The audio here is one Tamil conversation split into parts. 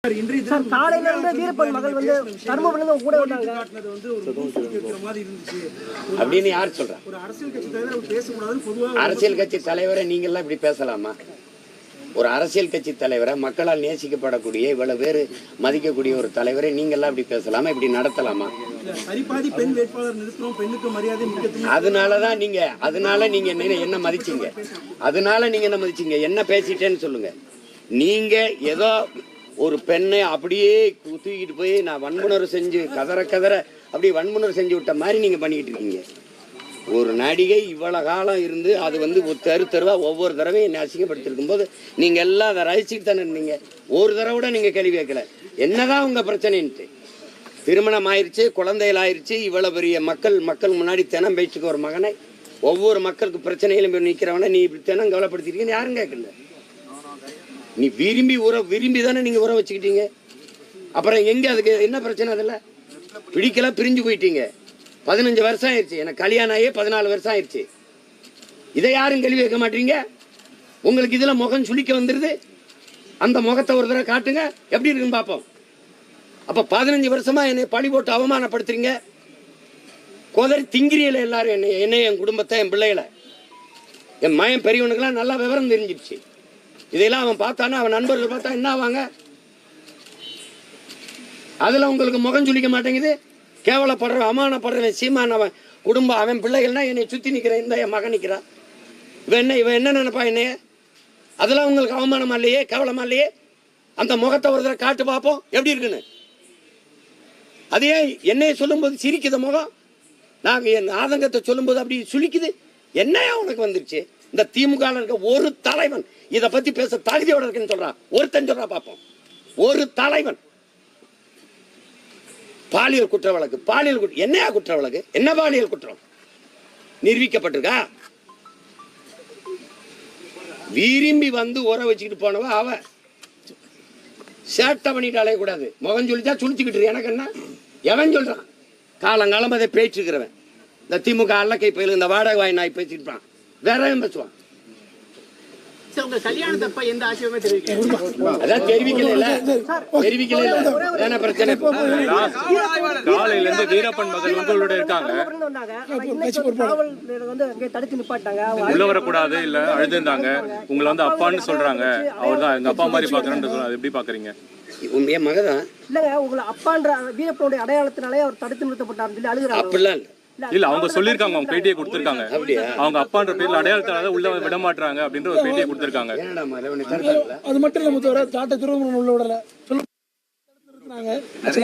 காலையில இருந்து வீரப்பன் மகள் வந்து தர்மபுரியில கூட வந்தாங்க அப்படின்னு யார் சொல்றா? அரசியல் கட்சி தலைவரை நீங்க எல்லாம் இப்படி பேசலாமா? ஒரு அரசியல் கட்சி தலைவரை, மக்களால் நேசிக்கப்படக்கூடிய இவ்வளவு பேர் மதிக்கக்கூடிய ஒரு தலைவரை நீங்க எல்லாம் இப்படி பேசலாமா? இப்படி நடத்தலாமா? அதனாலதான் நீங்க என்ன மதிச்சீங்க? என்ன பேசிட்டேன்னு சொல்லுங்க. நீங்க ஏதோ ஒரு பெண்ணை அப்படியே தூக்கிட்டு போய் நான் வன்முணர்வு செஞ்சு கதற அப்படியே வன்முணர்வு செஞ்சு விட்ட மாதிரி நீங்க பண்ணிக்கிட்டு இருக்கீங்க. ஒரு நடிகை இவ்வளவு காலம் இருந்து அது வந்து தெருவா ஒவ்வொரு தடவையும் என்ன அசிங்கப்படுத்திருக்கும் போது நீங்க எல்லாம் அதை ரசிச்சுட்டு தானே இருந்தீங்க. ஒரு தடவை கூட நீங்க கேள்வி கேட்கல. என்னதான் உங்க பிரச்சனைன்ட்டு. திருமணம் ஆயிடுச்சு, குழந்தைகள் ஆயிடுச்சு, இவ்வளவு பெரிய மக்கள் முன்னாடி தினம் பேச்சுக்கு ஒரு மகனை ஒவ்வொரு மக்களுக்கு பிரச்சனையிலும் நிற்கிறவனை நீ இப்படி தினம் கவலைப்படுத்திருக்கீங்கன்னு யாரும் கேட்கல. நீ விரும்பி தானே நீங்க உற வச்சுக்கிட்டீங்க. அப்புறம் எங்க அதுக்கு என்ன பிரச்சனை? அதில் பிடிக்கல, பிரிஞ்சு போயிட்டீங்க. 15 வருஷம் ஆயிடுச்சு. எனக்கு கல்யாணம் ஆகியே 14 வருஷம் ஆயிடுச்சு. இதை யாரும் கேள்வி வைக்க மாட்டீங்க. உங்களுக்கு இதுல முகம் சுளிக்க வந்துருது. அந்த முகத்தை ஒரு தடவை காட்டுங்க, எப்படி இருக்குன்னு பார்ப்போம். அப்ப 15 வருஷமா என்னை பழி போட்டு அவமானப்படுத்துறீங்க. கோதரி திங்கிரியில எல்லாரும் என்னை என் குடும்பத்தை, என் பிள்ளைகளை, என் மயன் பெரியவனுக்கெல்லாம் நல்லா விவரம் தெரிஞ்சிருச்சு. இதெல்லாம் அவன் பார்த்தானா, அவன் நண்பர்கள் பார்த்தா என்ன ஆவாங்க? அதுல உங்களுக்கு முகம் சுளிக்க மாட்டேங்குது. கேவலப்படுற, அவமானப்படுறவன் சீமான், அவன் குடும்பம், அவன் பிள்ளைகள்னா என்னை சுத்தி நிற்கிறேன். இந்த என் மகன் நிற்கிறான். இவன் என்ன நினைப்பா என்னைய? அதெல்லாம் உங்களுக்கு அவமானமா இல்லையே, கேவலமா இல்லையே? அந்த முகத்தை ஒரு தடவை காட்டு பார்ப்போம் எப்படி இருக்குன்னு. அதே என்னைய சொல்லும்போது சிரிக்குது முகம், நாங்கள் என் ஆதங்கத்தை சொல்லும்போது அப்படி சுளிக்குது. என்னையா உனக்கு வந்துருச்சு? இந்த திமுக இருக்க ஒரு தலைவன் இதை பத்தி பேச தகுதியோட இருக்குன்னு சொல்றான். ஒருத்தன் சொல்றா பார்ப்போம். ஒரு தலைவன். பாலியல் குற்ற வழக்கு, என்னையா குற்ற வழக்கு? என்ன பாலியல் குற்றம் நிரூபிக்கப்பட்டிருக்கா? விரும்பி வந்து உர வச்சுக்கிட்டு போனவ அவ சேட்டை பண்ணிட்டு அலையக்கூடாது. முகம் சொல்லிச்சா சுழிச்சுக்கிட்டு எனக்கு என்ன? எவன் சொல்றான்? காலங்காலம் அதை பேச்சுக்கிறவன். இந்த திமுக அல்லக்கை பயில இந்த வாடகை வாய் நாய் பேசிட்டு வேற பேசுவான். வீரப்பன் மகள் உங்களோட இருக்காங்க, உள்ள வரக்கூடாது இல்ல அழுதுந்தாங்க, உங்களை வந்து அப்பான்னு சொல்றாங்க. அவர் தான் எங்க அப்பா மாதிரி பாக்குறேன்னு சொல்றாங்க. எப்படி பாக்குறீங்க? என் மகதான் இல்லங்க, உங்களை அப்பான்ற வீரப்பனுடைய அடையாளத்தினாலே அவர் தடுத்து நிறுத்தப்பட்டார் சொல்லி அழுகிறாங்க. அப்படிலாம் இல்ல, அவங்க சொல்லிருக்காங்க, அவங்க பேட்டியை கொடுத்திருக்காங்க. அவங்க அப்பான்ற பேர்ல அடையாளத்தால உள்ள விட மாட்டாங்க அப்படின்ற ஒரு பேட்டியை கொடுத்திருக்காங்க. அது மட்டும் இல்ல, முத்தவர தாட்ட துருவம் உள்ள விடல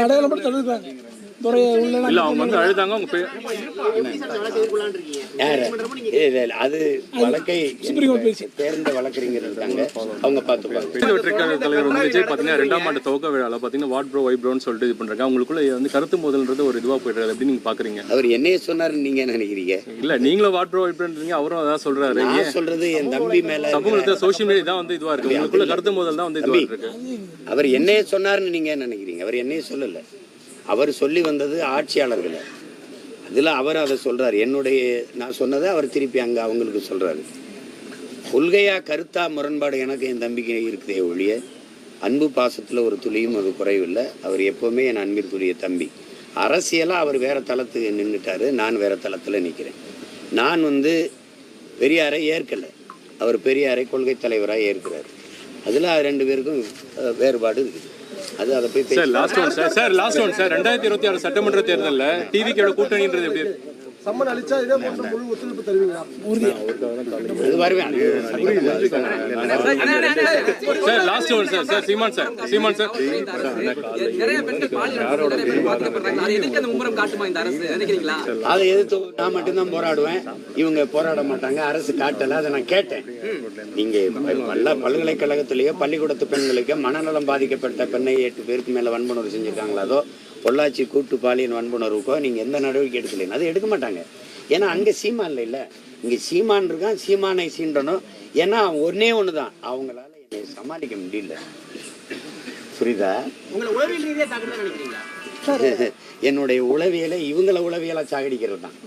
அடையாளம் மட்டும் தடுக்கிறாங்க. இல்ல, அவங்க வந்து அழுதாங்க. அவங்க அது வழக்கை தேர்ந்த வழக்கறிஞர் இருக்காங்க, அவங்க பார்த்துப்பாங்க. வெற்றிக்கான தலைவர் வந்து விஜய் பாத்தீங்கன்னா 2ஆம் ஆண்டு துவக்க விழால பாத்தீங்கன்னா வாட் ப்ரோ வை ப்ரோன்னு சொல்லிட்டு இது பண்றாங்க. அவங்களுக்குள்ள வந்து கருத்து மோதல்ன்றது ஒரு இதுவா போயிடுறது. எப்படி நீங்க பாக்குறீங்க? அவர் என்னைய சொன்னாருன்னு நீங்க நினைக்கிறீங்க? இல்ல, நீங்களும் வாட் ப்ரோ வை ப்ரோன்றீங்க, அவரும் அதான் சொல்றாரு. நான் சொல்றது என் தம்பி மேல சமூகத்துல சோசியல் மீடியா தான் வந்து இதுவா இருக்கு. உங்களுக்குள்ள கருத்து மோதல் தான் வந்து இதுவா இருக்கு. அவர் என்னைய சொன்னாருன்னு நீங்க நினைக்கிறீங்க? அவர் என்னைய சொல்லல. அவர் சொல்லி வந்தது ஆட்சியாளர்களை. அதில் அவர் அதை சொல்கிறார். நான் சொன்னதை அவர் திருப்பி அங்கே அவங்களுக்கு சொல்கிறாரு. கொள்கையாக கருத்தா முரண்பாடு எனக்கு என் தம்பிக்கு இருக்குதே ஒழிய அன்பு பாசத்தில் ஒரு துளியும் அது குறைவில்லை. அவர் எப்போவுமே என் அன்பிற்குரிய தம்பி. அரசியலாக அவர் வேறு தளத்துக்கு நின்றுட்டார், நான் வேறு தளத்தில் நிற்கிறேன். நான் வந்து பெரியாரை ஏற்கலை, அவர் பெரியாரை கொள்கை தலைவராக ஏற்கிறார். அதில் 2 பேருக்கும் வேறுபாடு இருக்குது. அது அதை போய் லாஸ்ட் ஒன் சார் 2026 சட்டமன்ற தேர்தலில் டிவிக்கோட கூட்டணின்றது எப்படி? சம்மன் அளிச்சா இதே போன்ற முழு ஒத்துழைப்பு தருவீங்களா? சார் லாஸ்ட் ஒன் சார் சீமான் சார் அதை எதிர்த்து நான் மட்டும்தான் போராடுவேன். இவங்க போராட மாட்டாங்க. அரசு காட்டல. அதை நான் கேட்டேன். நீங்க பல்கலைக்கழகத்திலேயோ பள்ளிக்கூடத்து பெண்களுக்கு மனநலம் பாதிக்கப்பட்ட பெண்ணை 8 பேருக்கு மேல வன்புணர்வு செஞ்சிருக்காங்களா, அதோ பொள்ளாச்சி கூட்டு பாலியல் வன்புணர்வுக்கோ நீங்க எந்த நடவடிக்கை எடுக்கலைன்னு அதை எடுக்க மாட்டாங்க. ஏன்னா அங்க சீமான் இல்லை, இங்க சீமான் இருக்கான். சீமானை சீண்டணும். ஏன்னா ஒன்னே ஒண்ணுதான், அவங்களால என்னை சமாளிக்க முடியல. புரியுதா? என்னுடைய உளவியலை இவங்கள உளவியலா சாகடிக்கிறது தான்.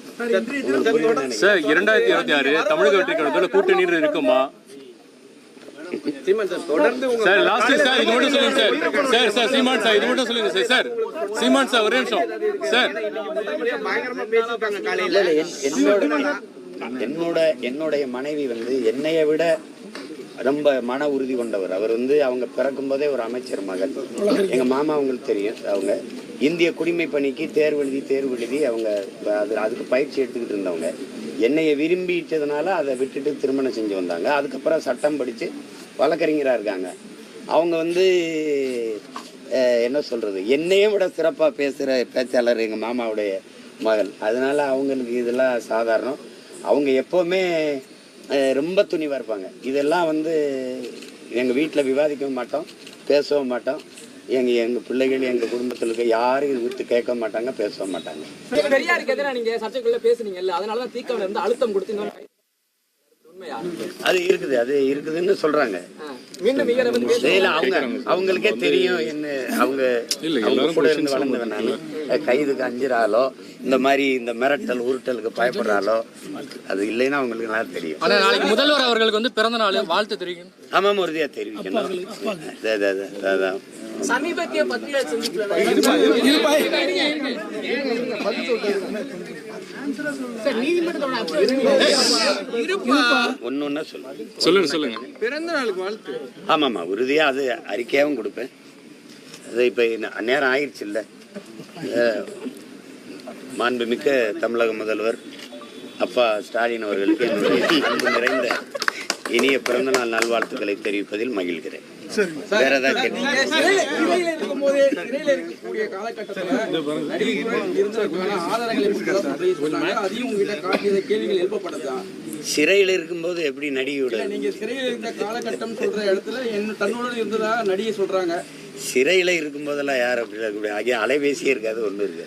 சார் 2026 தமிழக வெற்றி கழகத்தோட கூட்டணி இருக்குமா? சார் லாஸ்ட் சார் இது மட்டும் சொல்லுங்க சார் சார் சீமான் சார் இது மட்டும் சொல்லுங்க சார் சீமான் சார் ஒரே நிமிஷம் சார். என்னுடைய மனைவி வந்து என்னைய விட ரொம்ப மன உறுதி கொண்டவர். அவர் வந்து அவங்க பிறக்கும் போதே ஒரு அமைச்சர் மகள். எங்க மாமா அவங்களுக்கு தெரியும். அவங்க இந்திய குடிமை பணிக்கு தேர்வு எழுதி அவங்க அதுக்கு பயிற்சி எடுத்துக்கிட்டு இருந்தவங்க. என்னைய விரும்பிட்டதுனால அதை விட்டுட்டு திருமணம் செஞ்சு வந்தாங்க. அதுக்கப்புறம் சட்டம் படித்து வழக்கறிஞராக இருக்காங்க. அவங்க வந்து என்ன சொல்கிறது, என்னையே விட சிறப்பாக பேசுகிற பேச்சாளர் எங்கள் மாமாவுடைய மகள். அதனால் அவங்களுக்கு இதெல்லாம் சாதாரணம். அவங்க எப்போவுமே ரொம்ப துணிவாக இருப்பாங்க. இதெல்லாம் வந்து எங்கள் வீட்டில் விவாதிக்கவும் மாட்டோம், பேசவும் மாட்டோம். எங்கள் பிள்ளைகள் எங்கள் குடும்பத்தில் இருக்க யாரும் இது விட்டு கேட்க மாட்டாங்க, பேசவும் மாட்டாங்க. பெரியாருக்கு எதிராக நீங்கள் சர்ச்சைக்குள்ளே பேசுனீங்கல்ல, அதனால தான் தீக்காவில் இருந்து அழுத்தம் கொடுத்து அது இருக்குதுன்னு சொல்றாங்க. அவங்களுக்கே தெரியும். என்ன அவங்க கூட இருந்து வளர்ந்தவனால கைதுக்கு அஞ்சுறாலோ, இந்த மாதிரி இந்த மிரட்டல் உருட்டலுக்கு பயப்படுறாலோ, அது இல்லைன்னா அவங்களுக்கு நல்லா தெரியும். ஆனா நாளைக்கு முதல்வர் அவர்களுக்கு வந்து பிறந்த நாள் வாழ்த்து தெரிவிக்கணும். ஆமாம், உறுதியா தெரிவிக்கணும். சமீபத்திய பத்திரிகை சந்திப்புல ஒன்னு சொல்லுங்க. பிறந்த நாளுக்கு வாழ்த்து. ஆமாம்மா, உறுதியா அது அறிக்கையாகவும் கொடுப்பேன். அது இப்ப நேரம் ஆயிடுச்சு இல்ல. மாண்புமிக்க தமிழக முதல்வர் அப்பா ஸ்டாலின் அவர்களுக்கு என்னுடைய அன்பு நிறைந்த இனிய பிறந்தநாள் நல்வாழ்த்துக்களை தெரிவிப்பதில் மகிழ்கிறேன். வேற ஏதாவது சிறையில் இருக்கும்போது எப்படி நடிகையோட சிறையில இருக்கும் போதெல்லாம் யார் அப்படி அலைபேசியே இருக்காது, ஒண்ணு இருக்கு.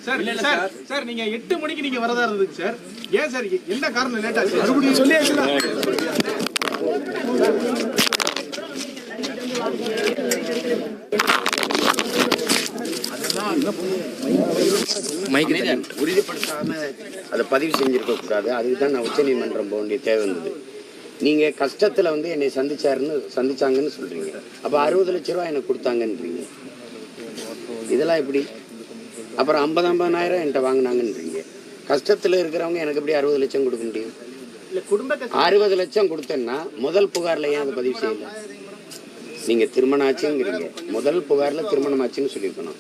சார் நீங்க 8 மணிக்கு நீங்க வரதா இருந்ததுக்கு சார், ஏன் சார் என்ன காரணம் லேட் ஆச்சு? மறுபடியும் சொல்லியாச்சு. உறுதிப்படுத்தாம அதை பதிவு செஞ்சிருக்க கூடாது. அதுக்கு தான் நான் உச்சநீதிமன்றம் போக வேண்டிய தேவை வந்தது. நீங்க கஷ்டத்துல வந்து என்னை சந்திச்சாங்கன்னு சொல்றீங்க. அப்ப 60 லட்ச ரூபாய் எனக்கு கொடுத்தாங்கன்றீங்க. இதெல்லாம் எப்படி? அப்புறம் 50,000 என்கிட்ட வாங்கினாங்கன்றீங்க. கஷ்டத்துல இருக்கிறவங்க எனக்கு எப்படி 60 லட்சம் கொடுக்க முடியும்? 60 லட்சம் கொடுத்தேன்னா முதல் புகார்ல ஏன் அதை பதிவு செய்யல? நீங்க திருமணம் ஆச்சுங்கிறீங்க, முதல் புகார்ல திருமணம் ஆச்சுன்னு சொல்லியிருக்கணும்.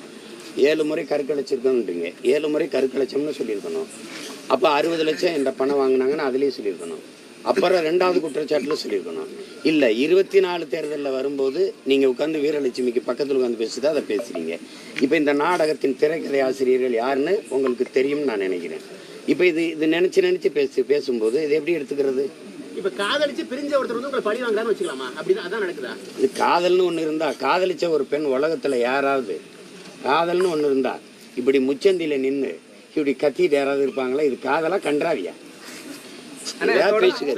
7 முறை கருக்கலைச்சிருக்கோன்றீங்க, 7 முறை கருக்கலைச்சோம்னு சொல்லியிருக்கணும். அப்போ 60 லட்சம் என்ற பணம் வாங்கினாங்கன்னு அதுலேயும் சொல்லியிருக்கணும். அப்புறம் 2வது குற்றச்சாட்டுல சொல்லியிருக்கணும். இல்லை, 24 தேர்தலில் வரும்போது நீங்கள் உட்காந்து வீரலட்சுமிக்கு பக்கத்தில் உட்காந்து பேசுது அதை பேசுறீங்க. இப்போ இந்த நாடகத்தின் திரைக்கதை ஆசிரியர்கள் யாருன்னு உங்களுக்கு தெரியும்னு நான் நினைக்கிறேன். இப்போ இது நினைச்சு பேசும்போது இது எப்படி எடுத்துக்கிறது? இப்ப காதலிச்சு பிரிஞ்ச ஒருத்தர் வந்து உங்களை பழி வாங்கலாம்னு வச்சுக்கலாமா? அப்படிதான் அதான் நடக்குதா? இது காதல்னு ஒன்று இருந்தா, காதலிச்ச ஒரு பெண் உலகத்துல யாராவது காதல்னு ஒன்று இருந்தா இப்படி முச்சந்தில நின்று இப்படி கத்திட்டு யாராவது இருப்பாங்களா? இது காதலா கன்றாவியா? பேசுகிறேன்.